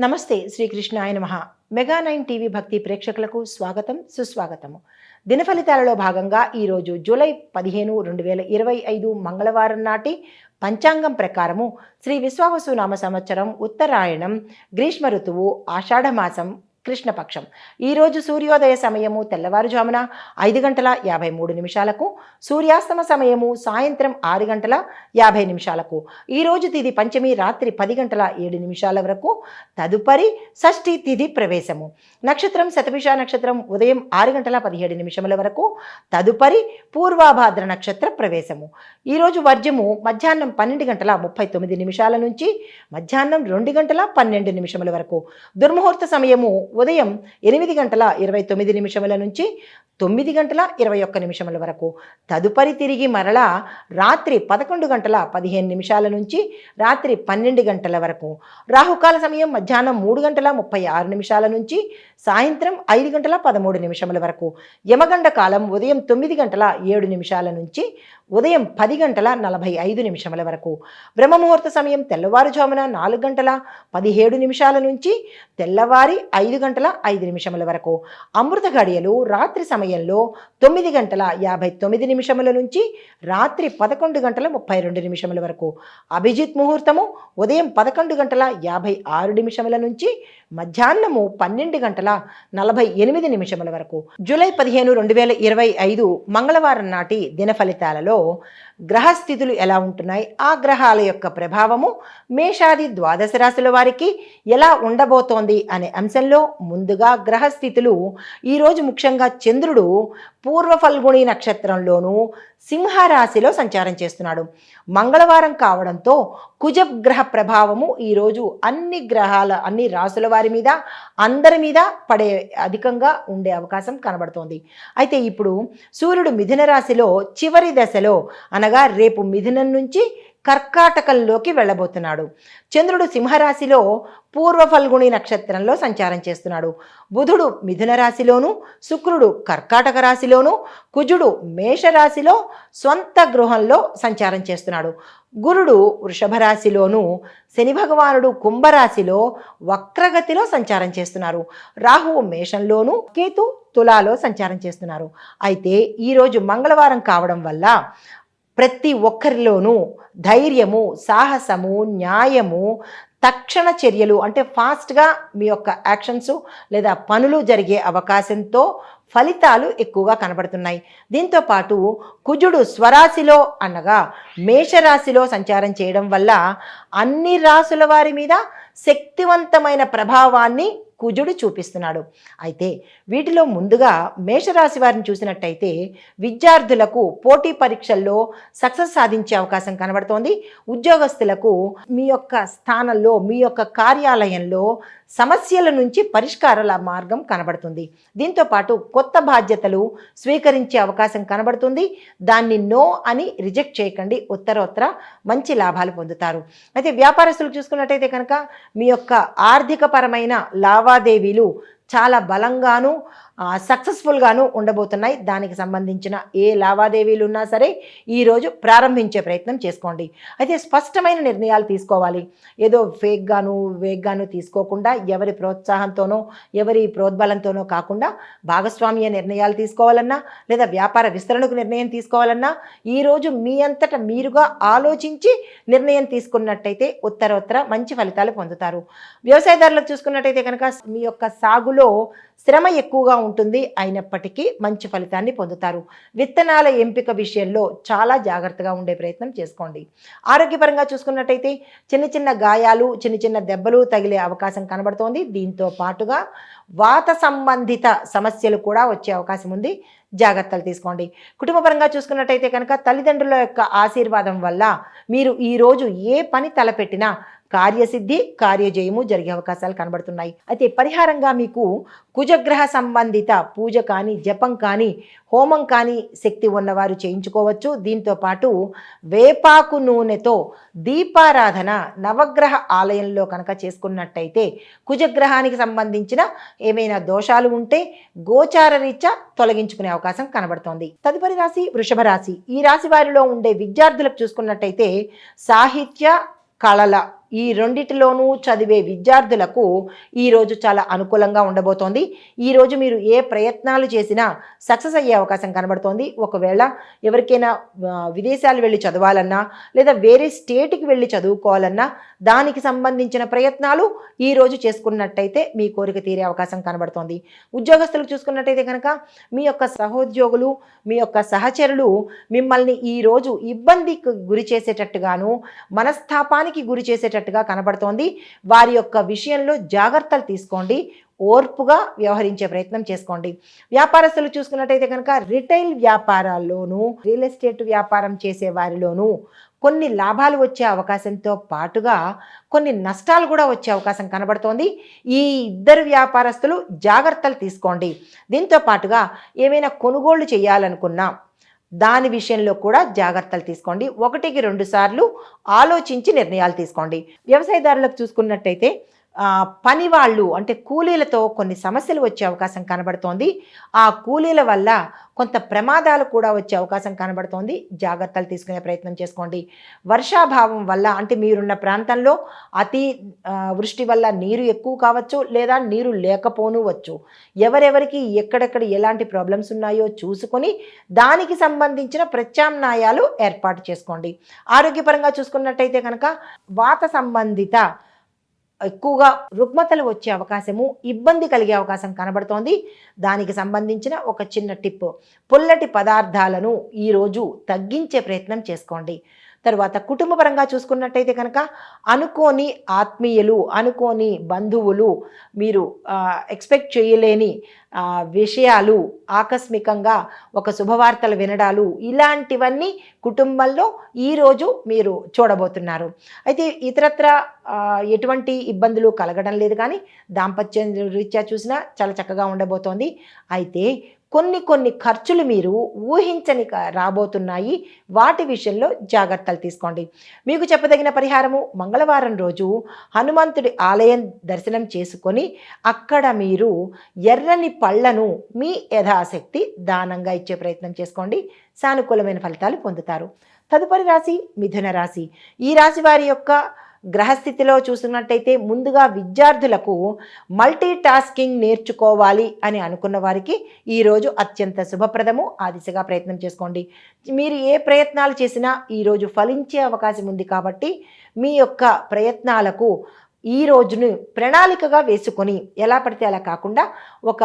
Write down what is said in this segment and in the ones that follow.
నమస్తే శ్రీకృష్ణాయ నమః. మెగా9 టీవీ భక్తి ప్రేక్షకులకు స్వాగతం సుస్వాగతము. దిన ఫలితాలలో భాగంగా ఈరోజు జూలై 15, 2025 మంగళవారం నాటి పంచాంగం ప్రకారము శ్రీ విశ్వావసు నామ సంవత్సరం ఉత్తరాయణం గ్రీష్మ ఋతువు ఆషాఢమాసం కృష్ణపక్షం. ఈరోజు సూర్యోదయ సమయము తెల్లవారుజామున 5:53, సూర్యాస్తమ సమయము సాయంత్రం 6:50. ఈరోజు తిథి పంచమి రాత్రి 10:07 వరకు. తదుపరి షష్ఠి తిథి ప్రవేశము. నక్షత్రం శతభిష నక్షత్రం ఉదయం 6:17 వరకు. తదుపరి పూర్వాభాద్ర నక్షత్ర ప్రవేశము. ఈరోజు వర్జము మధ్యాహ్నం 12:39 నుంచి మధ్యాహ్నం 2:12 వరకు. దుర్ముహూర్త సమయము ఉదయం 8:29 నుంచి 9:21 వరకు. తదుపరి తిరిగి మరలా రాత్రి 11:15 నుంచి రాత్రి 12 గంటల వరకు. రాహుకాల సమయం మధ్యాహ్నం 3:36 నుంచి సాయంత్రం 5:13 వరకు. యమగండ కాలం ఉదయం 9:07 నుంచి ఉదయం 10:45 వరకు. బ్రహ్మముహూర్త సమయం తెల్లవారుజామున 4:17 నుంచి తెల్లవారి 5:05 వరకు. అమృత గడియలు రాత్రి సమయంలో 9:59 నుంచి రాత్రి 11:32 వరకు. అభిజిత్ ముహూర్తము ఉదయం 11:56 నుంచి మధ్యాహ్నము 12:48 వరకు. జూలై 15, 2025 మంగళవారం నాటి దిన ఫలితాలలో గ్రహస్థితులు ఎలా ఉంటున్నాయి, ఆ గ్రహాల యొక్క ప్రభావము మేషాది ద్వాదశ రాశుల వారికి ఎలా ఉండబోతోంది అనే అంశంలో ముందుగా గ్రహస్థితులు ఈరోజు ముఖ్యంగా చంద్రుడు పూర్వ ఫల్గుణి నక్షత్రంలోనూ సింహరాశిలో సంచారం చేస్తున్నాడు. మంగళవారం కావడంతో కుజగ్రహ ప్రభావము ఈరోజు అన్ని రాశుల వారి మీద అందరి మీద పడే అధికంగా ఉండే అవకాశం కనబడుతోంది. అయితే ఇప్పుడు సూర్యుడు మిథున రాశిలో చివరి దశలో అనగా రేపు మిథునం నుంచి కర్కాటకంలోకి వెళ్ళబోతున్నాడు. చంద్రుడు సింహరాశిలో పూర్వ ఫల్గుణి నక్షత్రంలో సంచారం చేస్తున్నాడు. బుధుడు మిథున రాశిలోను, శుక్రుడు కర్కాటక రాశిలోను, కుజుడు మేషరాశిలో స్వంత గృహంలో సంచారం చేస్తున్నాడు. గురుడు వృషభ రాశిలోను, శని భగవానుడు కుంభరాశిలో వక్రగతిలో సంచారం చేస్తున్నారు. రాహువు మేషంలోను, కేతు తులాలో సంచారం చేస్తున్నారు. అయితే ఈరోజు మంగళవారం కావడం వల్ల ప్రతి ఒక్కరిలోనూ ధైర్యము, సాహసము, న్యాయము, తక్షణ చర్యలు అంటే ఫాస్ట్గా మీ యొక్క యాక్షన్స్ లేదా పనులు జరిగే అవకాశంతో ఫలితాలు ఎక్కువగా కనబడుతున్నాయి. దీంతో పాటు కుజుడు స్వరాశిలో అనగా మేషరాశిలో సంచారం చేయడం వల్ల అన్ని రాశుల వారి మీద శక్తివంతమైన ప్రభావాన్ని కుజుడు చూపిస్తున్నాడు. అయితే వీటిలో ముందుగా మేషరాశి వారిని చూసినట్టయితే విద్యార్థులకు పోటీ పరీక్షల్లో సక్సెస్ సాధించే అవకాశం కనబడుతోంది. ఉద్యోగస్తులకు మీ యొక్క స్థానంలో మీ యొక్క కార్యాలయంలో సమస్యల నుంచి పరిష్కారాల మార్గం కనబడుతుంది. దీంతో పాటు కొత్త బాధ్యతలు స్వీకరించే అవకాశం కనబడుతుంది. దాన్ని నో అని రిజెక్ట్ చేయకండి, ఉత్తరోత్తర మంచి లాభాలు పొందుతారు. అయితే వ్యాపారస్తులు చూసుకున్నట్టయితే కనుక మీ యొక్క ఆర్థిక పరమైన లావాదేవీలు చాలా బలంగాను సక్సెస్ఫుల్గాను ఉండబోతున్నాయి. దానికి సంబంధించిన ఏ లావాదేవీలు ఉన్నా సరే ఈరోజు ప్రారంభించే ప్రయత్నం చేసుకోండి. అయితే స్పష్టమైన నిర్ణయాలు తీసుకోవాలి. ఏదో వేగ్గాను తీసుకోకుండా ఎవరి ప్రోత్సాహంతోనో ఎవరి ప్రోద్బలంతోనో కాకుండా భాగస్వామ్య నిర్ణయాలు తీసుకోవాలన్నా లేదా వ్యాపార విస్తరణకు నిర్ణయం తీసుకోవాలన్నా ఈరోజు మీ అంతటా మీరుగా ఆలోచించి నిర్ణయం తీసుకున్నట్టయితే ఉత్తరోత్తర మంచి ఫలితాలు పొందుతారు. వ్యవసాయదారులకు చూసుకున్నట్టయితే కనుక మీ యొక్క సాగులో శ్రమ ఎక్కువగా ఉంటుంది, అయినప్పటికీ మంచి ఫలితాన్ని పొందుతారు. విత్తనాల ఎంపిక విషయంలో చాలా జాగ్రత్తగా ఉండే ప్రయత్నం చేసుకోండి. ఆరోగ్యపరంగా చూసుకున్నట్టయితే చిన్న చిన్న గాయాలు, చిన్న చిన్న దెబ్బలు తగిలే అవకాశం కనబడుతోంది. దీంతో పాటుగా వాత సంబంధిత సమస్యలు కూడా వచ్చే అవకాశం ఉంది, జాగ్రత్తలు తీసుకోండి. కుటుంబపరంగా చూసుకున్నట్టయితే కనుక తల్లిదండ్రుల యొక్క ఆశీర్వాదం వల్ల మీరు ఈరోజు ఏ పని తలపెట్టినా కార్యసిద్ధి, కార్యజయము జరిగే అవకాశాలు కనబడుతున్నాయి. అయితే పరిహారంగా మీకు కుజగ్రహ సంబంధిత పూజ కానీ, జపం కానీ, హోమం కానీ శక్తి ఉన్నవారు చేయించుకోవచ్చు. దీంతో పాటు వేపాకు నూనెతో దీపారాధన నవగ్రహ ఆలయంలో కనుక చేసుకున్నట్టయితే కుజగ్రహానికి సంబంధించిన ఏమైనా దోషాలు ఉంటే గోచార రీత్యా తొలగించుకునే అవకాశం కనబడుతోంది. తదుపరి రాశి వృషభ రాశి. ఈ రాశి వారిలో ఉండే విద్యార్థులకు చూసుకున్నట్టయితే సాహిత్య, కళల ఈ రెండిటిలోనూ చదివే విద్యార్థులకు ఈరోజు చాలా అనుకూలంగా ఉండబోతోంది. ఈరోజు మీరు ఏ ప్రయత్నాలు చేసినా సక్సెస్ అయ్యే అవకాశం కనబడుతోంది. ఒకవేళ ఎవరికైనా విదేశాలు వెళ్ళి చదవాలన్నా లేదా వేరే స్టేట్కి వెళ్ళి చదువుకోవాలన్నా దానికి సంబంధించిన ప్రయత్నాలు ఈరోజు చేసుకున్నట్టయితే మీ కోరిక తీరే అవకాశం కనబడుతోంది. ఉద్యోగస్తులకు చూసుకున్నట్టయితే కనుక మీ యొక్క సహోద్యోగులు, మీ యొక్క సహచరులు మిమ్మల్ని ఈరోజు ఇబ్బందికి గురి చేసేటట్టుగాను, మనస్తాపానికి గురి చేసేటట్టుగా కనబడుతోంది. వారి యొక్క విషయంలో జాగ్రత్తలు తీసుకోండి, ఓర్పుగా వ్యవహరించే ప్రయత్నం చేసుకోండి. వ్యాపారస్తులు చూసుకున్నట్టయితే కనుక రిటైల్ వ్యాపారాల్లోనూ, రియల్ ఎస్టేట్ వ్యాపారం చేసే వారిలోనూ కొన్ని లాభాలు వచ్చే అవకాశంతో పాటుగా కొన్ని నష్టాలు కూడా వచ్చే అవకాశం కనబడుతోంది. ఈ ఇద్దరు వ్యాపారస్తులు జాగ్రత్తలు తీసుకోండి. దీంతో పాటుగా ఏమైనా కొనుగోళ్లు చేయాలనుకున్నా దాని విషయంలో కూడా జాగ్రత్తలు తీసుకోండి. 1-2 సార్లు ఆలోచించి నిర్ణయాలు తీసుకోండి. వ్యవసాయదారులకు చూసుకున్నట్టయితే పని వాళ్ళు అంటే కూలీలతో కొన్ని సమస్యలు వచ్చే అవకాశం కనబడుతోంది. ఆ కూలీల వల్ల కొంత ప్రమాదాలు కూడా వచ్చే అవకాశం కనబడుతోంది. జాగ్రత్తలు తీసుకునే ప్రయత్నం చేసుకోండి. వర్షాభావం వల్ల అంటే మీరున్న ప్రాంతంలో అతి వృష్టి వల్ల నీరు ఎక్కువ కావచ్చు, లేదా నీరు లేకపోనూవచ్చు. ఎవరెవరికి ఎక్కడెక్కడ ఎలాంటి ప్రాబ్లమ్స్ ఉన్నాయో చూసుకొని దానికి సంబంధించిన ప్రత్యామ్నాయాలు ఏర్పాటు చేసుకోండి. ఆరోగ్యపరంగా చూసుకున్నట్టయితే కనుక వాత సంబంధిత ఎక్కువగా రుగ్మతలు వచ్చే అవకాశము, ఇబ్బంది కలిగే అవకాశం కనబడుతోంది. దానికి సంబంధించిన ఒక చిన్న టిప్, పుల్లటి పదార్థాలను ఈరోజు తగ్గించే ప్రయత్నం చేసుకోండి. తర్వాత కుటుంబపరంగా చూసుకున్నట్టయితే కనుక అనుకోని ఆత్మీయులు, అనుకోని బంధువులు, మీరు ఎక్స్పెక్ట్ చేయలేని విషయాలు, ఆకస్మికంగా ఒక శుభవార్తలు వినడాలు, ఇలాంటివన్నీ కుటుంబంలో ఈరోజు మీరు చూడబోతున్నారు. అయితే ఇతరత్ర ఎటువంటి ఇబ్బందులు కలగడం లేదు, కానీ దాంపత్యం రీత్యా చూసినా చాలా చక్కగా ఉండబోతోంది. అయితే కొన్ని ఖర్చులు మీరు ఊహించని రాబోతున్నాయి. వాటి విషయంలో జాగ్రత్తలు తీసుకోండి. మీకు చెప్పదగిన పరిహారము, మంగళవారం రోజు హనుమంతుడి ఆలయం దర్శనం చేసుకొని అక్కడ మీరు ఎర్రని పళ్ళను మీ యథాశక్తి దానంగా ఇచ్చే ప్రయత్నం చేసుకోండి. సానుకూలమైన ఫలితాలు పొందుతారు. తదుపరి రాశి మిథున రాశి. ఈ రాశి వారి యొక్క గ్రహస్థితిలో చూసినట్టయితే ముందుగా విద్యార్థులకు మల్టీ టాస్కింగ్ నేర్చుకోవాలి అని అనుకున్న వారికి ఈరోజు అత్యంత శుభప్రదము. ఆ దిశగా ప్రయత్నం చేసుకోండి. మీరు ఏ ప్రయత్నాలు చేసినా ఈరోజు ఫలించే అవకాశం ఉంది కాబట్టి మీ యొక్క ప్రయత్నాలకు ఈ రోజును ప్రణాళికగా వేసుకొని ఎలా పడితే అలా కాకుండా ఒక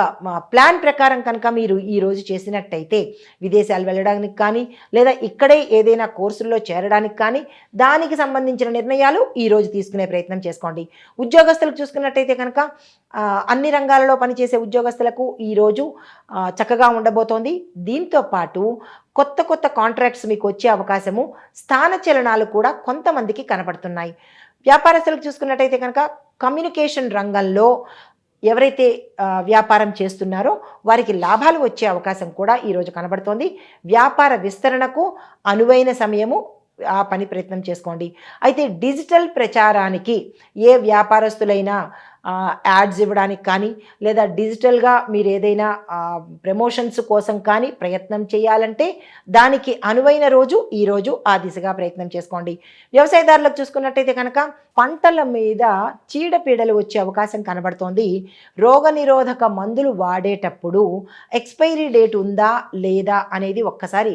ప్లాన్ ప్రకారం కనుక మీరు ఈరోజు చేసినట్టయితే విదేశాలు వెళ్ళడానికి కానీ లేదా ఇక్కడే ఏదైనా కోర్సుల్లో చేరడానికి కానీ దానికి సంబంధించిన నిర్ణయాలు ఈరోజు తీసుకునే ప్రయత్నం చేసుకోండి. ఉద్యోగస్తులకు చూసుకున్నట్టయితే కనుక అన్ని రంగాలలో పనిచేసే ఉద్యోగస్తులకు ఈరోజు చక్కగా ఉండబోతోంది. దీంతో పాటు కొత్త కాంట్రాక్ట్స్ మీకు వచ్చే అవకాశము, స్థానచలనాలు కూడా కొంతమందికి కనపడుతున్నాయి. వ్యాపారస్తులకు చూసుకున్నట్టయితే కనుక కమ్యూనికేషన్ రంగంలో ఎవరైతే వ్యాపారం చేస్తున్నారో వారికి లాభాలు వచ్చే అవకాశం కూడా ఈరోజు కనబడుతోంది. వ్యాపార విస్తరణకు అనువైన సమయము, ఆ పని ప్రయత్నం చేసుకోండి. అయితే డిజిటల్ ప్రచారానికి ఏ వ్యాపారస్తులైనా యాడ్స్ ఇవ్వడానికి కానీ లేదా డిజిటల్గా మీరు ఏదైనా ప్రమోషన్స్ కోసం కానీ ప్రయత్నం చేయాలంటే దానికి అనువైన రోజు ఈరోజు. ఆ దిశగా ప్రయత్నం చేసుకోండి. వ్యవసాయదారులకు చూసుకున్నట్టయితే కనుక పంటల మీద చీడపీడలు వచ్చే అవకాశం కనబడుతోంది. రోగనిరోధక మందులు వాడేటప్పుడు ఎక్స్పైరీ డేట్ ఉందా లేదా అనేది ఒక్కసారి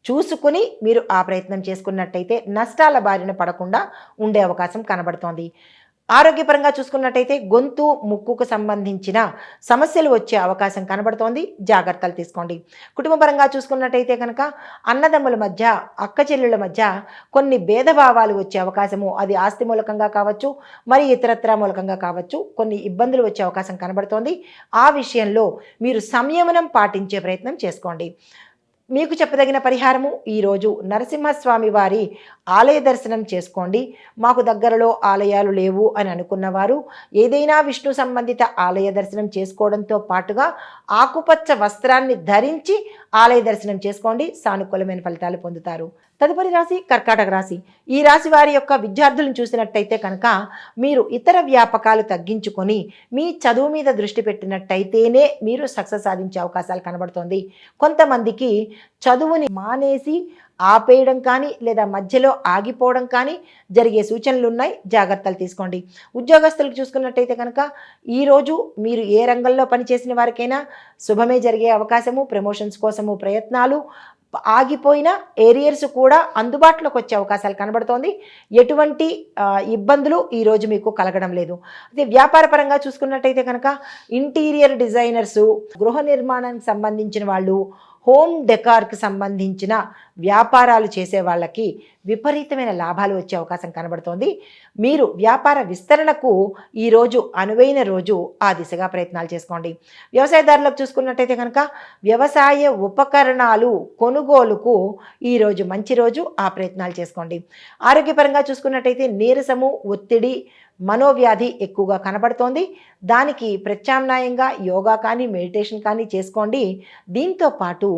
చూసుకుని మీరు ఆ ప్రయత్నం చేసుకున్నట్టయితే నష్టాల బారిన పడకుండా ఉండే అవకాశం కనబడుతోంది. ఆరోగ్యపరంగా చూసుకున్నట్టయితే గొంతు, ముక్కుకు సంబంధించిన సమస్యలు వచ్చే అవకాశం కనబడుతోంది. జాగ్రత్తలు తీసుకోండి. కుటుంబపరంగా చూసుకున్నట్టయితే కనుక అన్నదమ్ముల మధ్య, అక్క చెల్లెళ్ళ మధ్య కొన్ని భేదభావాలు వచ్చే అవకాశము, అది ఆస్తి మూలకంగా కావచ్చు, మరి ఇతరత్ర మూలకంగా కావచ్చు, కొన్ని ఇబ్బందులు వచ్చే అవకాశం కనబడుతోంది. ఆ విషయంలో మీరు సంయమనం పాటించే ప్రయత్నం చేసుకోండి. మీకు చెప్పదగిన పరిహారము, ఈరోజు నరసింహస్వామి వారి ఆలయ దర్శనం చేసుకోండి. మాకు దగ్గరలో ఆలయాలు లేవు అని అనుకున్నవారు ఏదైనా విష్ణు సంబంధిత ఆలయ దర్శనం చేసుకోవడంతో పాటుగా ఆకుపచ్చ వస్త్రాన్ని ధరించి ఆలయ దర్శనం చేసుకోండి. సానుకూలమైన ఫలితాలు పొందుతారు. తదుపరి రాశి కర్కాటక రాశి. ఈ రాశి వారి యొక్క విద్యార్థులను చూసినట్టయితే కనుక మీరు ఇతర వ్యాపకాలు తగ్గించుకొని మీ చదువు మీద దృష్టి పెట్టినట్టయితేనే మీరు సక్సెస్ సాధించే అవకాశాలు కనబడుతోంది. కొంతమందికి చదువుని మానేసి ఆపేయడం కానీ లేదా మధ్యలో ఆగిపోవడం కానీ జరిగే సూచనలు ఉన్నాయి, జాగ్రత్తలు తీసుకోండి. ఉద్యోగస్తులకు చూసుకున్నట్టయితే కనుక ఈరోజు మీరు ఏ రంగంలో పనిచేసిన వారికైనా శుభమే జరిగే అవకాశము, ప్రమోషన్స్ కోసము ప్రయత్నాలు, ఆగిపోయిన ఏరియర్స్ కూడా అందుబాటులోకి వచ్చే అవకాశాలు కనబడుతోంది. ఎటువంటి ఇబ్బందులు ఈరోజు మీకు కలగడం లేదు. అదే వ్యాపార పరంగా చూసుకున్నట్టయితే కనుక ఇంటీరియర్ డిజైనర్సు, గృహ నిర్మాణానికి సంబంధించిన వాళ్ళు, హోమ్ డెకార్కి సంబంధించిన వ్యాపారాలు చేసే వాళ్ళకి విపరీతమైన లాభాలు వచ్చే అవకాశం కనబడుతోంది. మీరు వ్యాపార విస్తరణకు ఈరోజు అనువైన రోజు, ఆ దిశగా ప్రయత్నాలు చేసుకోండి. వ్యవసాయదారులకు చూసుకున్నట్టయితే కనుక వ్యవసాయ ఉపకరణాలు కొనుగోలుకు ఈరోజు మంచి రోజు, ఆ ప్రయత్నాలు చేసుకోండి. ఆరోగ్యపరంగా చూసుకున్నట్టయితే నీరసము, ఒత్తిడి, మనోవ్యాధి ఎక్కువగా కనబడుతోంది. దానికి ప్రత్యామ్నాయంగా యోగా కానీ మెడిటేషన్ కానీ చేసుకోండి. దీంతో పాటు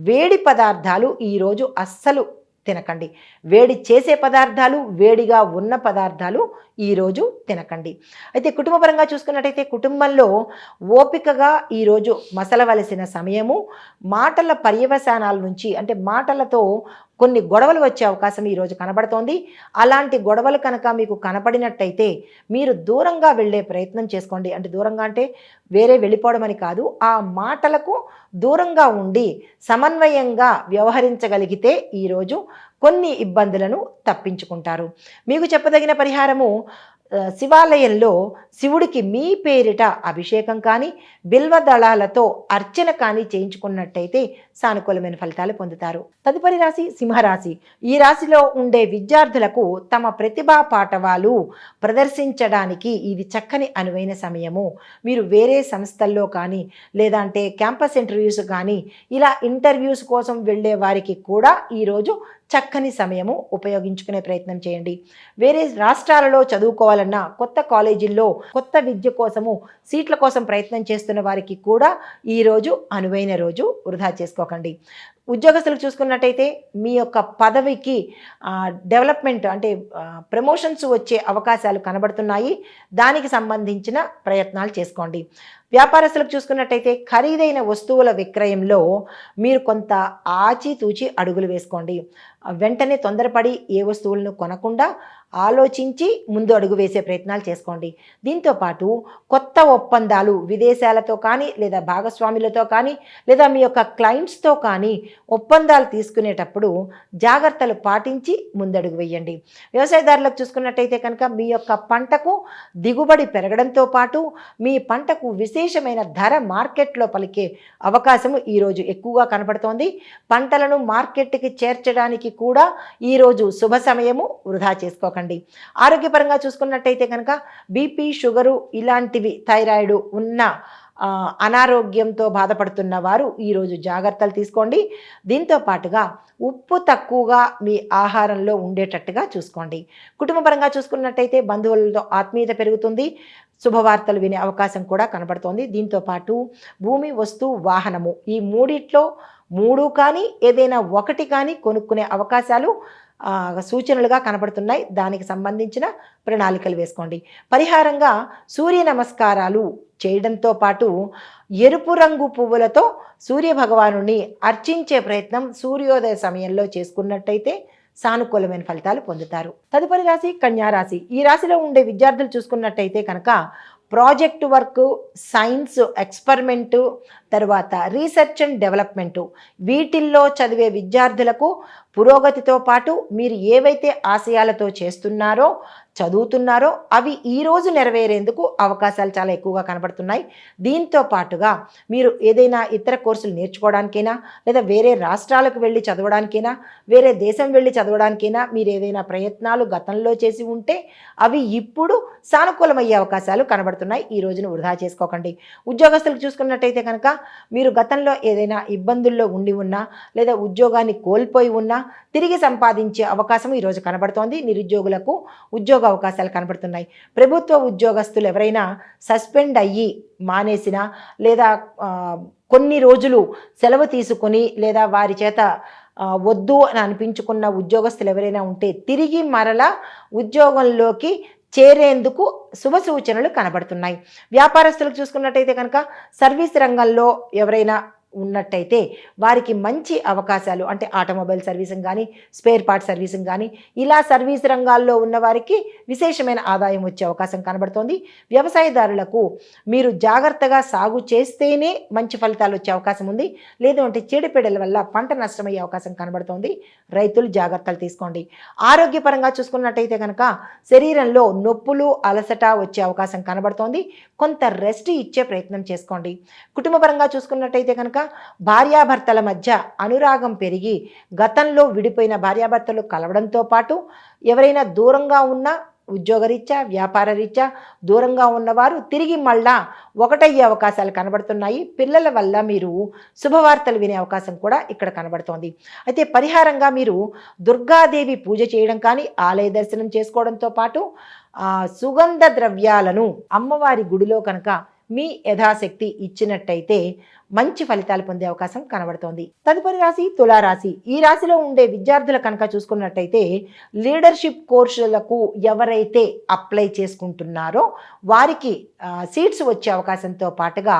వేడి పదార్థాలు ఈరోజు అస్సలు తినకండి. వేడి చేసే పదార్థాలు, వేడిగా ఉన్న పదార్థాలు ఈరోజు తినకండి. అయితే కుటుంబపరంగా చూసుకున్నట్టయితే కుటుంబంలో ఓపికగా ఈరోజు మసలవలసిన సమయము. మాటల పర్యవసానాల నుంచి, అంటే మాటలతో కొన్ని గొడవలు వచ్చే అవకాశం ఈరోజు కనబడుతోంది. అలాంటి గొడవలు కనుక మీకు కనపడినట్టయితే మీరు దూరంగా వెళ్ళే ప్రయత్నం చేసుకోండి. అంటే దూరంగా అంటే వేరే వెళ్ళిపోవడం అని కాదు, ఆ మాటలకు దూరంగా ఉండి సమన్వయంగా వ్యవహరించగలిగితే ఈరోజు కొన్ని ఇబ్బందులను తప్పించుకుంటారు. మీకు చెప్పదగిన పరిహారము, శివాలయంలో శివుడికి మీ పేరిట అభిషేకం కానీ బిల్వ దళాలతో అర్చన కానీ చేయించుకున్నట్టయితే సానుకూలమైన ఫలితాలు పొందుతారు. తదుపరి రాశి సింహరాశి. ఈ రాశిలో ఉండే విద్యార్థులకు తమ ప్రతిభా పాఠవాలు ప్రదర్శించడానికి ఇది చక్కని అనువైన సమయము. మీరు వేరే సంస్థల్లో కానీ లేదంటే క్యాంపస్ ఇంటర్వ్యూస్ కానీ ఇలా ఇంటర్వ్యూస్ కోసం వెళ్ళే వారికి కూడా ఈరోజు చక్కని సమయము, ఉపయోగించుకునే ప్రయత్నం చేయండి. వేరే రాష్ట్రాలలో చదువుకోవాలన్నా, కొత్త కాలేజీల్లో కొత్త విద్య కోసము సీట్ల కోసం ప్రయత్నం చేస్తున్న వారికి కూడా ఈరోజు అనువైన రోజు, వృధా చేసుకోకండి. ఉద్యోగస్తులకు చూసుకున్నట్టయితే మీ యొక్క పదవికి డెవలప్మెంట్ అంటే ప్రమోషన్స్ వచ్చే అవకాశాలు కనబడుతున్నాయి. దానికి సంబంధించిన ప్రయత్నాలు చేసుకోండి. వ్యాపారస్తులకు చూసుకున్నట్టయితే ఖరీదైన వస్తువుల విక్రయంలో మీరు కొంత ఆచితూచి అడుగులు వేసుకోండి. వెంటనే తొందరపడి ఏ వస్తువులను కొనకుండా ఆలోచించి ముందు అడుగు వేసే ప్రయత్నాలు చేసుకోండి. దీంతోపాటు కొత్త ఒప్పందాలు విదేశాలతో కానీ లేదా భాగస్వాములతో కానీ లేదా మీ యొక్క క్లయింట్స్తో కానీ ఒప్పందాలు తీసుకునేటప్పుడు జాగ్రత్తలు పాటించి ముందడుగు వేయండి. వ్యవసాయదారులకు చూసుకున్నట్టయితే కనుక మీ యొక్క పంటకు దిగుబడి పెరగడంతో పాటు మీ పంటకు విశేషమైన ధర మార్కెట్లో పలికే అవకాశము ఈరోజు ఎక్కువగా కనపడుతోంది. పంటలను మార్కెట్కి చేర్చడానికి కూడా ఈరోజు శుభ సమయము, వృధా చేసుకోకండి. ఆరోగ్యపరంగా చూసుకున్నట్టయితే కనుక బీపీ, షుగరు ఇలాంటివి, థైరాయిడ్ ఉన్న అనారోగ్యంతో బాధపడుతున్న వారు ఈరోజు జాగ్రత్తలు తీసుకోండి. దీంతో పాటుగా ఉప్పు తక్కువగా మీ ఆహారంలో ఉండేటట్టుగా చూసుకోండి. కుటుంబపరంగా చూసుకున్నట్టయితే బంధువులతో ఆత్మీయత పెరుగుతుంది. శుభవార్తలు వినే అవకాశం కూడా కనబడుతోంది. దీంతో పాటు భూమి, వస్తు, వాహనము ఈ మూడిట్లో 3 కానీ ఏదైనా ఒకటి కానీ కొనుక్కునే అవకాశాలు సూచనలుగా కనబడుతున్నాయి. దానికి సంబంధించిన ప్రణాళికలు వేసుకోండి. పరిహారంగా సూర్య నమస్కారాలు చేయడంతో పాటు ఎరుపు రంగు పువ్వులతో సూర్య భగవానుని అర్చించే ప్రయత్నం సూర్యోదయ సమయంలో చేసుకున్నట్టయితే సానుకూలమైన ఫలితాలు పొందుతారు. తదుపరి రాశి కన్యా రాశి. ఈ రాశిలో ఉండే విద్యార్థులు చూసుకున్నట్టయితే కనుక ప్రాజెక్ట్ వర్క్, సైన్స్ ఎక్స్పెరిమెంటు, తర్వాత రీసెర్చ్ అండ్ డెవలప్మెంటు వీటిల్లో చదివే విద్యార్థులకు పురోగతితో పాటు మీరు ఏవైతే ఆశయాలతో చేస్తున్నారో, చదువుతున్నారో అవి ఈరోజు నెరవేరేందుకు అవకాశాలు చాలా ఎక్కువగా కనబడుతున్నాయి. దీంతో పాటుగా మీరు ఏదైనా ఇతర కోర్సులు నేర్చుకోవడానికైనా లేదా వేరే రాష్ట్రాలకు వెళ్ళి చదవడానికైనా, వేరే దేశం వెళ్ళి చదవడానికైనా మీరు ఏదైనా ప్రయత్నాలు గతంలో చేసి ఉంటే అవి ఇప్పుడు సానుకూలమయ్యే అవకాశాలు కనబడుతున్నాయి. ఈ రోజును వృధా చేసుకోకండి. ఉద్యోగస్తులకు చూసుకున్నట్టయితే కనుక మీరు గతంలో ఏదైనా ఇబ్బందుల్లో ఉండి ఉన్నా లేదా ఉద్యోగాన్ని కోల్పోయి ఉన్నా తిరిగి సంపాదించే అవకాశం ఈరోజు కనబడుతోంది. నిరుద్యోగులకు ఉద్యోగ అవకాశాలు కనబడుతున్నాయి. ప్రభుత్వ ఉద్యోగస్తులు ఎవరైనా సస్పెండ్ అయ్యి మానేసినా లేదా కొన్ని రోజులు సెలవు తీసుకొని లేదా వారి చేత వద్దు అని అనిపించుకున్న ఉద్యోగస్తులు ఎవరైనా ఉంటే తిరిగి మరలా ఉద్యోగంలోకి చేరేందుకు శుభ సూచనలు కనబడుతున్నాయి. వ్యాపారస్తులకు చూసుకున్నట్టయితే కనుక సర్వీస్ రంగంలో ఎవరైనా ఉన్నట్టయితే వారికి మంచి అవకాశాలు, అంటే ఆటోమొబైల్ సర్వీసింగ్ కానీ, స్పేర్ పార్ట్ సర్వీసింగ్ కానీ, ఇలా సర్వీస్ రంగాల్లో ఉన్న వారికి విశేషమైన ఆదాయం వచ్చే అవకాశం కనబడుతోంది. వ్యవసాయదారులకు మీరు జాగ్రత్తగా సాగు చేస్తేనే మంచి ఫలితాలు వచ్చే అవకాశం ఉంది. లేదు అంటే చీడపీడల వల్ల పంట నష్టమయ్యే అవకాశం కనబడుతోంది. రైతులు జాగ్రత్తలు తీసుకోండి. ఆరోగ్యపరంగా చూసుకున్నట్టయితే కనుక శరీరంలో నొప్పులు, అలసట వచ్చే అవకాశం కనబడుతోంది. కొంత రెస్ట్ ఇచ్చే ప్రయత్నం చేసుకోండి. కుటుంబపరంగా చూసుకున్నట్టయితే కనుక భార్యాభర్తల మధ్య అనురాగం పెరిగి గతంలో విడిపోయిన భార్యాభర్తలు కలవడంతో పాటు ఎవరైనా దూరంగా ఉన్న ఉద్యోగరీత్యా, వ్యాపార రీత్యా దూరంగా ఉన్నవారు తిరిగి మళ్ళా ఒకటయ్యే అవకాశాలు కనబడుతున్నాయి. పిల్లల వల్ల మీరు శుభవార్తలు వినే అవకాశం కూడా ఇక్కడ కనబడుతోంది. అయితే పరిహారంగా మీరు దుర్గాదేవి పూజ చేయడం కానీ, ఆలయ దర్శనం చేసుకోవడంతో పాటు సుగంధ ద్రవ్యాలను అమ్మవారి గుడిలో కనుక మీ యథాశక్తి ఇచ్చినట్టయితే మంచి ఫలితాలు పొందే అవకాశం కనబడుతోంది. తదుపరి రాశి తులారాశి. ఈ రాశిలో ఉండే విద్యార్థులు కనుక చూసుకున్నట్టయితే లీడర్షిప్ కోర్సులకు ఎవరైతే అప్లై చేసుకుంటున్నారో వారికి సీట్స్ వచ్చే అవకాశంతో పాటుగా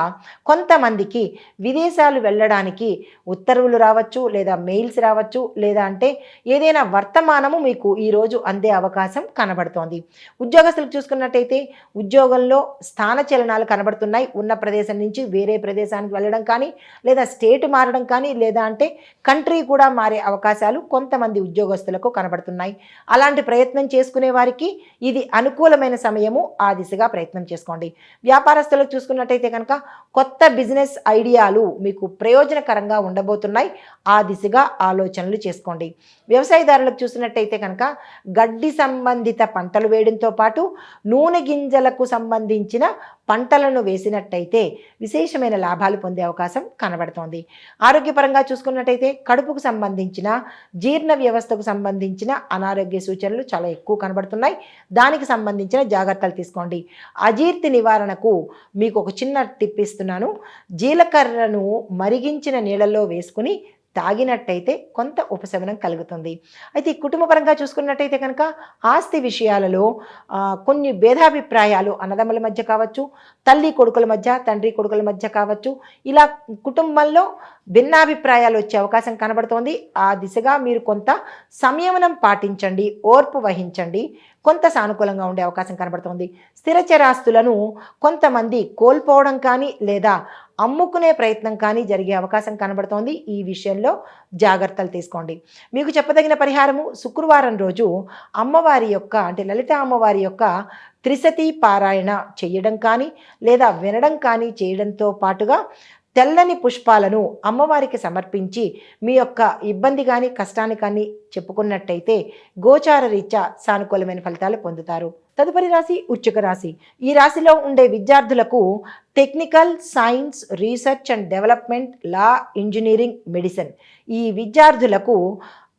కొంతమందికి విదేశాలు వెళ్ళడానికి ఉత్తర్వులు రావచ్చు, లేదా మెయిల్స్ రావచ్చు, లేదా అంటే ఏదైనా వర్తమానము మీకు ఈరోజు అందే అవకాశం కనబడుతోంది. ఉద్యోగస్తులకు చూసుకున్నట్టయితే ఉద్యోగంలో స్థానచలనాలు కనబడుతున్నాయి. ఉన్న ప్రదేశం నుంచి వేరే ప్రదేశానికి వెళ్ళడం కానీ, లేదా స్టేట్ మారడం కానీ, లేదా అంటే కంట్రీ కూడా మారే అవకాశాలు కొంతమంది ఉద్యోగస్తులకు కనబడుతున్నాయి. అలాంటి ప్రయత్నం చేసుకునే వారికి ఇది అనుకూలమైన సమయము. ఆ దిశగా ప్రయత్నం చేసుకోండి. వ్యాపారస్తులకు చూసుకున్నట్టయితే కనుక కొత్త బిజినెస్ ఐడియాలు మీకు ప్రయోజనకరంగా ఉండబోతున్నాయి. ఆ దిశగా ఆలోచనలు చేసుకోండి. వ్యవసాయదారులకు చూసినట్టయితే కనుక గడ్డి సంబంధిత పంటలు వేయడంతో పాటు నూనె గింజలకు సంబంధించిన పంటలను వేసినట్టయితే విశేషమైన లాభాలు పొందే అవకాశం కనబడుతోంది. ఆరోగ్యపరంగా చూసుకున్నట్టయితే కడుపుకు సంబంధించిన, జీర్ణ వ్యవస్థకు సంబంధించిన అనారోగ్య సూచనలు చాలా ఎక్కువ కనబడుతున్నాయి. దానికి సంబంధించిన జాగ్రత్తలు తీసుకోండి. అజీర్తి నివారణకు మీకు ఒక చిన్న టిప్ ఇస్తున్నాను. జీలకర్రను మరిగించిన నీళ్ళల్లో వేసుకుని తాగినట్టయితే కొంత ఉపశమనం కలుగుతుంది. అయితే కుటుంబపరంగా చూసుకున్నట్టయితే కనుక ఆస్తి విషయాలలో కొన్ని భేదాభిప్రాయాలు అన్నదమ్ముల మధ్య కావచ్చు, తల్లి కొడుకుల మధ్య, తండ్రి కొడుకుల మధ్య కావచ్చు, ఇలా కుటుంబంలో భిన్నాభిప్రాయాలు వచ్చే అవకాశం కనబడుతోంది. ఆ దిశగా మీరు కొంత సంయమనం పాటించండి, ఓర్పు వహించండి. కొంత సానుకూలంగా ఉండే అవకాశం కనబడుతోంది. స్థిరచరాస్తులను కొంతమంది కోల్పోవడం కానీ, లేదా అమ్ముకునే ప్రయత్నం కానీ జరిగే అవకాశం కనబడుతోంది. ఈ విషయంలో జాగ్రత్తలు తీసుకోండి. మీకు చెప్పదగిన పరిహారము, శుక్రవారం రోజు అమ్మవారి యొక్క, అంటే లలిత అమ్మవారి యొక్క త్రిశతి పారాయణ చేయడం కానీ, లేదా వినడం కానీ చేయడంతో పాటుగా తెల్లని పుష్పాలను అమ్మవారికి సమర్పించి మీ యొక్క ఇబ్బంది కానీ, కష్టాన్ని కానీ చెప్పుకున్నట్టయితే గోచార రీత్యా సానుకూలమైన ఫలితాలు పొందుతారు. తదుపరి రాశి వృశ్చిక రాశి. ఈ రాశిలో ఉండే విద్యార్థులకు technical, science, research and development, law, engineering, medicine ఈ విద్యార్థులకు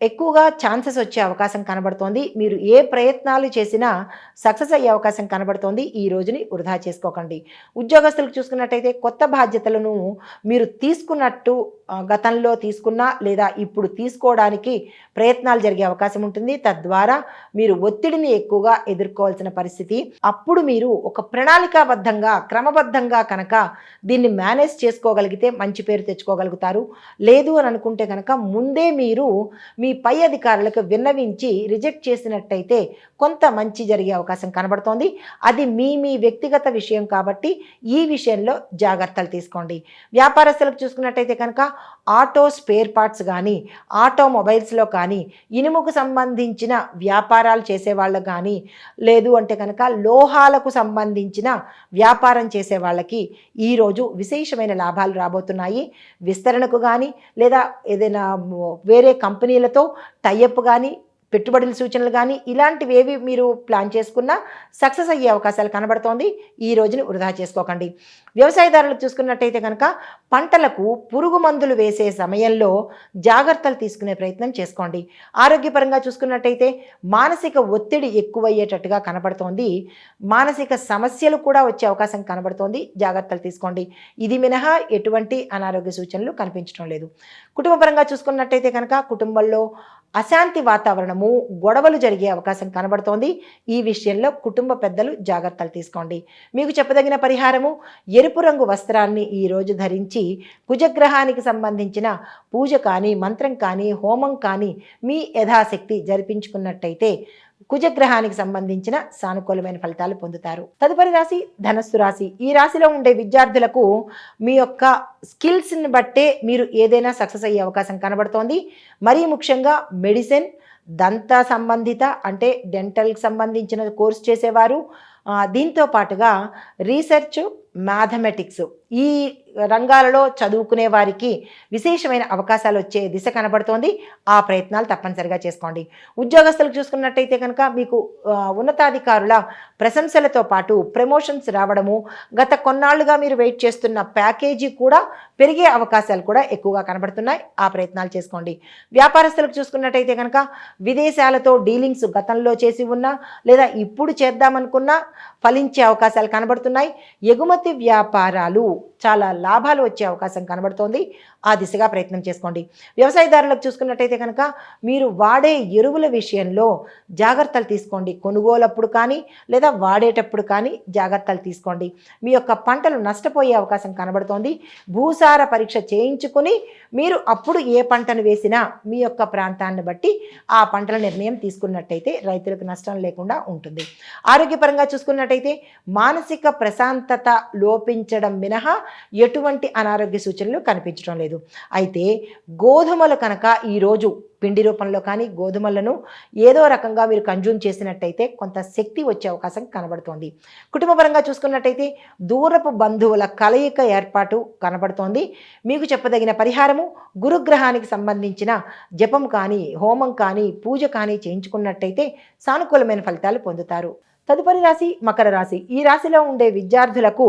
ఎక్కువగా ఛాన్సెస్ వచ్చే అవకాశం కనబడుతోంది. మీరు ఏ ప్రయత్నాలు చేసినా సక్సెస్ అయ్యే అవకాశం కనబడుతోంది. ఈ రోజుని వృధా చేసుకోకండి. ఉద్యోగస్తులకు చూసుకున్నట్టయితే కొత్త బాధ్యతలను మీరు తీసుకున్నట్టు గతంలో తీసుకున్నా, లేదా ఇప్పుడు తీసుకోవడానికి ప్రయత్నాలు జరిగే అవకాశం ఉంటుంది. తద్వారా మీరు ఒత్తిడిని ఎక్కువగా ఎదుర్కోవాల్సిన పరిస్థితి. అప్పుడు మీరు ఒక ప్రణాళికాబద్ధంగా, క్రమబద్ధంగా కనుక దీన్ని మేనేజ్ చేసుకోగలిగితే మంచి పేరు తెచ్చుకోగలుగుతారు. లేదు అని అనుకుంటే కనుక ముందే మీరు మీ పై అధికారులకు విన్నవించి రిజెక్ట్ చేసినట్టయితే కొంత మంచి జరిగే అవకాశం కనబడుతోంది. అది మీ వ్యక్తిగత విషయం కాబట్టి ఈ విషయంలో జాగ్రత్తలు తీసుకోండి. వ్యాపారస్తులకు చూసుకున్నట్టయితే కనుక ఆటో స్పేర్ పార్ట్స్ కానీ, ఆటోమొబైల్స్లో కానీ, ఇనుముకు సంబంధించిన వ్యాపారాలు చేసేవాళ్ళు కానీ, లేదు అంటే కనుక లోహాలకు సంబంధించిన వ్యాపారం చేసే వాళ్ళకి ఈరోజు విశేషమైన లాభాలు రాబోతున్నాయి. విస్తరణకు కానీ, లేదా ఏదైనా వేరే కంపెనీలతో టైఅప్ కానీ, పెట్టుబడుల సూచనలు కానీ ఇలాంటివేవి మీరు ప్లాన్ చేసుకున్నా సక్సెస్ అయ్యే అవకాశాలు కనబడుతోంది. ఈ రోజుని వృధా చేసుకోకండి. వ్యవసాయదారులు చూసుకున్నట్టయితే కనుక పంటలకు పురుగు మందులు వేసే సమయంలో జాగ్రత్తలు తీసుకునే ప్రయత్నం చేసుకోండి. ఆరోగ్యపరంగా చూసుకున్నట్టయితే మానసిక ఒత్తిడి ఎక్కువయ్యేటట్టుగా కనబడుతోంది. మానసిక సమస్యలు కూడా వచ్చే అవకాశం కనబడుతోంది. జాగ్రత్తలు తీసుకోండి. ఇది మినహా ఎటువంటి అనారోగ్య సూచనలు కనిపించడం లేదు. కుటుంబపరంగా చూసుకున్నట్టయితే కనుక కుటుంబంలో అశాంతి వాతావరణము, గొడవలు జరిగే అవకాశం కనబడుతోంది. ఈ విషయంలో కుటుంబ పెద్దలు జాగ్రత్తలు తీసుకోండి. మీకు చెప్పదగిన పరిహారము, ఎరుపు రంగు వస్త్రాన్ని ఈరోజు ధరించి కుజగ్రహానికి సంబంధించిన పూజ కానీ, మంత్రం కానీ, హోమం కానీ మీ యథాశక్తి జరిపించుకున్నట్టయితే కుజగ్రహానికి సంబంధించిన సానుకూలమైన ఫలితాలు పొందుతారు. తదుపరి రాశి ధనస్సు రాశి. ఈ రాశిలో ఉండే విద్యార్థులకు మీ యొక్క స్కిల్స్ని బట్టే మీరు ఏదైనా సక్సెస్ అయ్యే అవకాశం కనబడుతోంది. మరీ ముఖ్యంగా మెడిసిన్, దంత సంబంధిత అంటే డెంటల్కి సంబంధించిన కోర్స్ చేసేవారు, దీంతో పాటుగా రీసెర్చ్, మ్యాథమెటిక్స్ ఈ రంగాలలో చదువుకునే వారికి విశేషమైన అవకాశాలు వచ్చే దిశ కనబడుతోంది. ఆ ప్రయత్నాలు తప్పనిసరిగా చేసుకోండి. ఉద్యోగస్తులకు చూసుకున్నట్టయితే కనుక మీకు ఉన్నతాధికారుల ప్రశంసలతో పాటు ప్రమోషన్స్ రావడము, గత కొన్నాళ్లుగా మీరు వెయిట్ చేస్తున్న ప్యాకేజీ కూడా పెరిగే అవకాశాలు కూడా ఎక్కువగా కనబడుతున్నాయి. ఆ ప్రయత్నాలు చేసుకోండి. వ్యాపారస్తులకు చూసుకున్నట్టయితే కనుక విదేశాలతో డీలింగ్స్ గతంలో చేసి ఉన్నా లేదా ఇప్పుడు చేద్దామనుకున్నా ఫలించే అవకాశాలు కనబడుతున్నాయి. ఎగుమతి వ్యాపారాలు చాలా లాభాలు వచ్చే అవకాశం కనబడుతోంది. ఆ దిశగా ప్రయత్నం చేసుకోండి. వ్యవసాయదారులకు చూసుకున్నట్టయితే కనుక మీరు వాడే ఎరువుల విషయంలో జాగ్రత్తలు తీసుకోండి. కొనుగోలప్పుడు కానీ లేదా వాడేటప్పుడు కానీ జాగ్రత్తలు తీసుకోండి. మీ యొక్క పంటలు నష్టపోయే అవకాశం కనబడుతోంది. భూసార పరీక్ష చేయించుకుని మీరు అప్పుడు ఏ పంటను వేసినా మీ యొక్క ప్రాంతాన్ని బట్టి ఆ పంటల నిర్ణయం తీసుకున్నట్టయితే రైతులకు నష్టం లేకుండా ఉంటుంది. ఆరోగ్యపరంగా చూసుకున్నట్టయితే మానసిక ప్రశాంతత లోపించడం మినహా ఎటువంటి అనారోగ్య సూచనలు కనిపించడం లేదు. అయితే గోధుమలు కనుక ఈరోజు పిండి రూపంలో కానీ గోధుమలను ఏదో రకంగా మీరు కన్జ్యూమ్ చేసినట్టయితే కొంత శక్తి వచ్చే అవకాశం కనబడుతోంది. కుటుంబపరంగా చూసుకున్నట్టయితే దూరపు బంధువుల కలయిక ఏర్పాటు కనబడుతోంది. మీకు చెప్పదగిన పరిహారము, గురుగ్రహానికి సంబంధించిన జపం కానీ, హోమం కానీ, పూజ కానీ చేయించుకున్నట్టయితే సానుకూలమైన ఫలితాలు పొందుతారు. తదుపరి రాశి మకర రాశి. ఈ రాశిలో ఉండే విద్యార్థులకు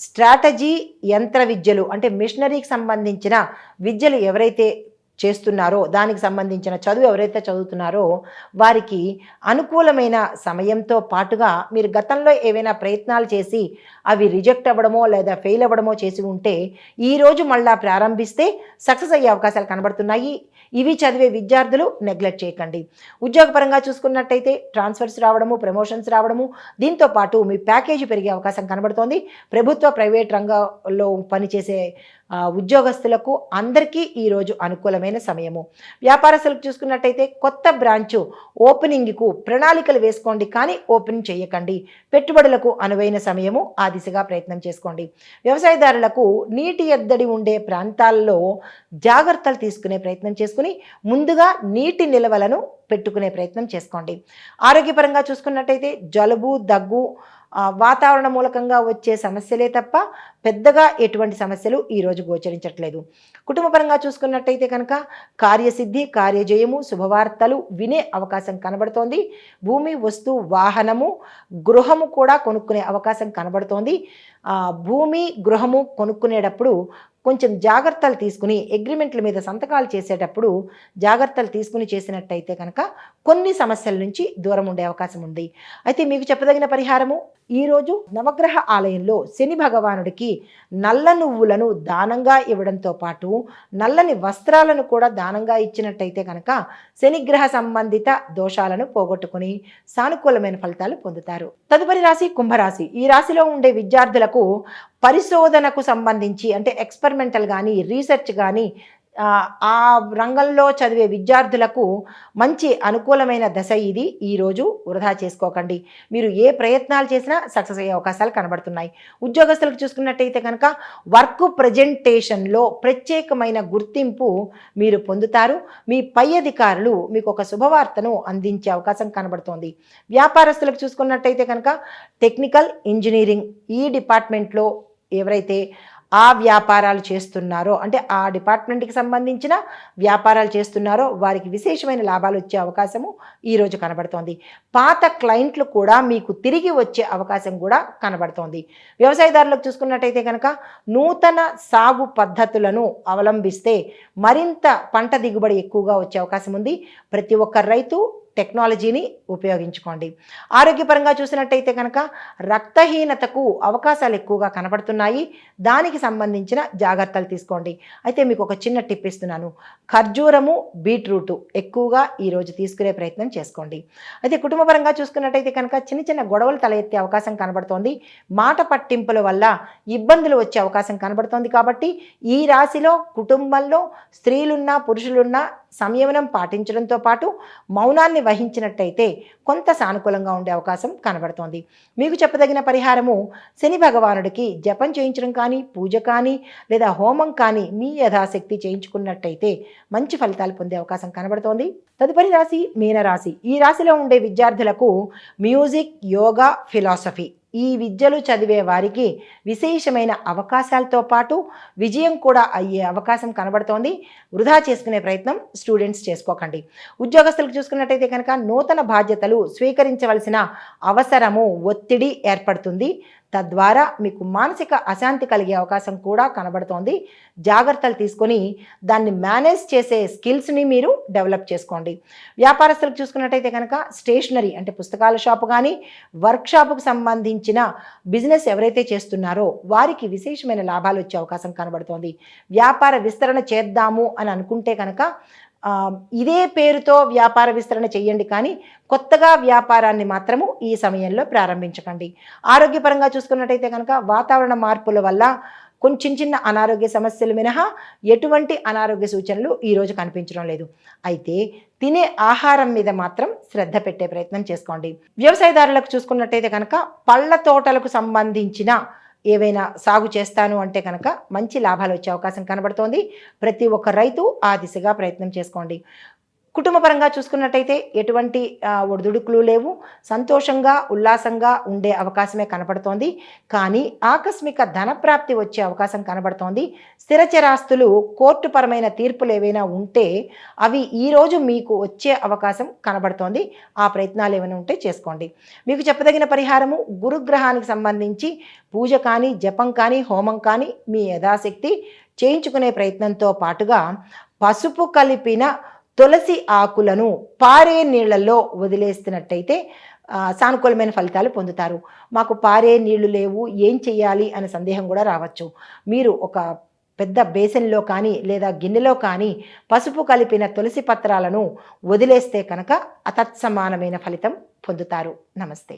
స్ట్రాటజీ, యంత్ర విద్యలు అంటే మిషనరీకి సంబంధించిన విద్యలు ఎవరైతే చేస్తున్నారో, దానికి సంబంధించిన చదువు ఎవరైతే చదువుతున్నారో వారికి అనుకూలమైన సమయంతో పాటుగా మీరు గతంలో ఏవైనా ప్రయత్నాలు చేసి అవి రిజెక్ట్ అవ్వడమో లేదా ఫెయిల్ అవ్వడమో చేసి ఉంటే ఈరోజు మళ్ళా ప్రారంభిస్తే సక్సెస్ అయ్యే అవకాశాలు కనబడుతున్నాయి. ఇవి చదివే విద్యార్థులు నెగ్లెక్ట్ చేయకండి. ఉద్యోగపరంగా చూసుకున్నట్టయితే ట్రాన్స్ఫర్స్ రావడము, ప్రమోషన్స్ రావడము, దీంతో పాటు మీ ప్యాకేజీ పెరిగే అవకాశం కనబడుతోంది. ప్రభుత్వ, ప్రైవేట్ రంగంలో పనిచేసే ఉద్యోగస్తులకు అందరికీ ఈరోజు అనుకూలమైన సమయము. వ్యాపారస్తులకు చూసుకున్నట్టయితే కొత్త బ్రాంచు ఓపెనింగ్కు ప్రణాళికలు వేసుకోండి, కానీ ఓపెన్ చేయకండి. పెట్టుబడులకు అనువైన సమయము, ఆ దిశగా ప్రయత్నం చేసుకోండి. వ్యవసాయదారులకు నీటి ఎద్దడి ఉండే ప్రాంతాల్లో జాగ్రత్తలు తీసుకునే ప్రయత్నం చేసుకుని ముందుగా నీటి నిల్వలను పెట్టుకునే ప్రయత్నం చేసుకోండి. ఆరోగ్యపరంగా చూసుకున్నట్టయితే జలుబు, దగ్గు, వాతావరణ మూలకంగా వచ్చే సమస్యలే తప్ప పెద్దగా ఎటువంటి సమస్యలు ఈరోజు గోచరించట్లేదు. కుటుంబపరంగా చూసుకున్నట్టయితే కనుక కార్యసిద్ధి, కార్యజయము, శుభవార్తలు వినే అవకాశం కనబడుతోంది. భూమి, వస్తు, వాహనము, గృహము కూడా కొనుక్కునే అవకాశం కనబడుతోంది. భూమి, గృహము కొనుక్కునేటప్పుడు కొంచెం జాగ్రత్తలు తీసుకుని అగ్రిమెంట్ల మీద సంతకాలు చేసేటప్పుడు జాగ్రత్తలు తీసుకుని చేసినట్టయితే కనుక కొన్ని సమస్యల నుంచి దూరం ఉండే అవకాశం ఉంది. అయితే మీకు చెప్పదగిన పరిహారము, ఈరోజు నవగ్రహ ఆలయంలో శని భగవానుడికి నల్ల నువ్వులను దానంగా ఇవ్వడంతో పాటు నల్లని వస్త్రాలను కూడా దానంగా ఇచ్చినట్టయితే కనుక శనిగ్రహ సంబంధిత దోషాలను పోగొట్టుకుని సానుకూలమైన ఫలితాలు పొందుతారు. తదుపరి రాశి కుంభరాశి. ఈ రాశిలో ఉండే విద్యార్థులకు పరిశోధనకు సంబంధించి అంటే ఎక్స్పెరిమెంటల్ కానీ, రీసెర్చ్ కానీ ఆ రంగంలో చదివే విద్యార్థులకు మంచి అనుకూలమైన దశ ఇది. ఈరోజు వృధా చేసుకోకండి. మీరు ఏ ప్రయత్నాలు చేసినా సక్సెస్ అయ్యే అవకాశాలు కనబడుతున్నాయి. ఉద్యోగస్తులకు చూసుకున్నట్టయితే కనుక వర్క్ ప్రజెంటేషన్లో ప్రత్యేకమైన గుర్తింపు మీరు పొందుతారు. మీ పై అధికారులు మీకు ఒక శుభవార్తను అందించే అవకాశం కనబడుతోంది. వ్యాపారస్తులకు చూసుకున్నట్టయితే కనుక టెక్నికల్, ఇంజనీరింగ్ ఈ డిపార్ట్మెంట్లో ఎవరైతే ఆ వ్యాపారాలు చేస్తున్నారో అంటే ఆ డిపార్ట్మెంట్కి సంబంధించిన వ్యాపారాలు చేస్తున్నారో వారికి విశేషమైన లాభాలు వచ్చే అవకాశము ఈరోజు కనబడుతోంది. పాత క్లయింట్లు కూడా మీకు తిరిగి వచ్చే అవకాశం కూడా కనబడుతోంది. వ్యవసాయదారులకు చూసుకున్నట్టయితే కనుక నూతన సాగు పద్ధతులను అవలంబిస్తే మరింత పంట దిగుబడి ఎక్కువగా వచ్చే అవకాశం ఉంది. ప్రతి ఒక్క రైతు టెక్నాలజీని ఉపయోగించుకోండి. ఆరోగ్యపరంగా చూసినట్టయితే కనుక రక్తహీనతకు అవకాశాలు ఎక్కువగా కనబడుతున్నాయి. దానికి సంబంధించిన జాగ్రత్తలు తీసుకోండి. అయితే మీకు ఒక చిన్న టిప్ ఇస్తున్నాను. ఖర్జూరము, బీట్రూటు ఎక్కువగా ఈరోజు తీసుకునే ప్రయత్నం చేసుకోండి. అయితే కుటుంబపరంగా చూసుకున్నట్టయితే కనుక చిన్న చిన్న గొడవలు తల ఎత్తే అవకాశం కనబడుతోంది. మాట పట్టింపుల వల్ల ఇబ్బందులు వచ్చే అవకాశం కనబడుతోంది. కాబట్టి ఈ రాశిలో కుటుంబంలో స్త్రీలున్నా పురుషులున్నా సంయమనం పాటించడంతో పాటు మౌనాన్ని వహించినట్టయితే కొంత సానుకూలంగా ఉండే అవకాశం కనబడుతోంది. మీకు చెప్పదగిన పరిహారము శని భగవానుడికి జపం చేయించడం కానీ, పూజ కానీ లేదా హోమం కానీ మీ యథాశక్తి చేయించుకున్నట్టయితే మంచి ఫలితాలు పొందే అవకాశం కనబడుతోంది. తదుపరి రాశి మీనరాశి. ఈ రాశిలో ఉండే విద్యార్థులకు మ్యూజిక్, యోగా, ఫిలాసఫీ ఈ విద్యలు చదివే వారికి విశేషమైన అవకాశాలతో పాటు విజయం కూడా అయ్యే అవకాశం కనబడుతోంది. వృధా చేసుకునే ప్రయత్నం స్టూడెంట్స్ చేసుకోకండి. ఉద్యోగస్తులకు చూసుకున్నట్టయితే కనుక నూతన బాధ్యతలు స్వీకరించవలసిన అవసరము, ఒత్తిడి ఏర్పడుతుంది. తద్వారా మీకు మానసిక అశాంతి కలిగే అవకాశం కూడా కనబడుతోంది. జాగ్రత్తలు తీసుకొని దాన్ని మేనేజ్ చేసే స్కిల్స్ని మీరు డెవలప్ చేసుకోండి. వ్యాపారస్తులకు చూసుకున్నట్టయితే కనుక స్టేషనరీ అంటే పుస్తకాల షాపు కానీ, వర్క్షాపుకు సంబంధించిన బిజినెస్ ఎవరైతే చేస్తున్నారో వారికి విశేషమైన లాభాలు వచ్చే అవకాశం కనబడుతోంది. వ్యాపార విస్తరణ చేద్దాము అని అనుకుంటే కనుక ఇదే పేరుతో వ్యాపార విస్తరణ చేయండి, కానీ కొత్తగా వ్యాపారాన్ని మాత్రము ఈ సమయంలో ప్రారంభించకండి. ఆరోగ్యపరంగా చూసుకున్నట్టయితే కనుక వాతావరణ మార్పుల వల్ల కొంచెం చిన్న అనారోగ్య సమస్యలు మినహా ఎటువంటి అనారోగ్య సూచనలు ఈరోజు కనిపించడం లేదు. అయితే తినే ఆహారం మీద మాత్రం శ్రద్ధ పెట్టే ప్రయత్నం చేసుకోండి. వ్యవసాయదారులకు చూసుకున్నట్టయితే కనుక పళ్ళ తోటలకు సంబంధించిన ఏవైనా సాగు చేస్తాను అంటే కనుక మంచి లాభాలు వచ్చే అవకాశం కనబడుతోంది. ప్రతి ఒక్క రైతు ఆ దిశగా ప్రయత్నం చేసుకోండి. కుటుంబపరంగా చూసుకున్నట్టయితే ఎటువంటి ఒడిదుడుకులు లేవు. సంతోషంగా ఉల్లాసంగా ఉండే అవకాశమే కనబడుతోంది. కానీ ఆకస్మిక ధనప్రాప్తి వచ్చే అవకాశం కనబడుతోంది. స్థిరచరాస్తులు, కోర్టుపరమైన తీర్పులు ఏవైనా ఉంటే అవి ఈరోజు మీకు వచ్చే అవకాశం కనబడుతోంది. ఆ ప్రయత్నాలు ఏమైనా ఉంటే చేసుకోండి. మీకు చెప్పదగిన పరిహారము గురుగ్రహానికి సంబంధించి పూజ కానీ, జపం కానీ, హోమం కానీ మీ యథాశక్తి చేయించుకునే ప్రయత్నంతో పాటుగా పసుపు కలిపిన తులసి ఆకులను పారే నీళ్లలో వదిలేస్తున్నట్టయితే సానుకూలమైన ఫలితాలు పొందుతారు. మాకు పారే నీళ్లు లేవు, ఏం చెయ్యాలి అనే సందేహం కూడా రావచ్చు. మీరు ఒక పెద్ద బేసిన్లో కానీ లేదా గిన్నెలో కానీ పసుపు కలిపిన తులసి పత్రాలను వదిలేస్తే కనుక అతత్సమానమైన ఫలితం పొందుతారు. నమస్తే.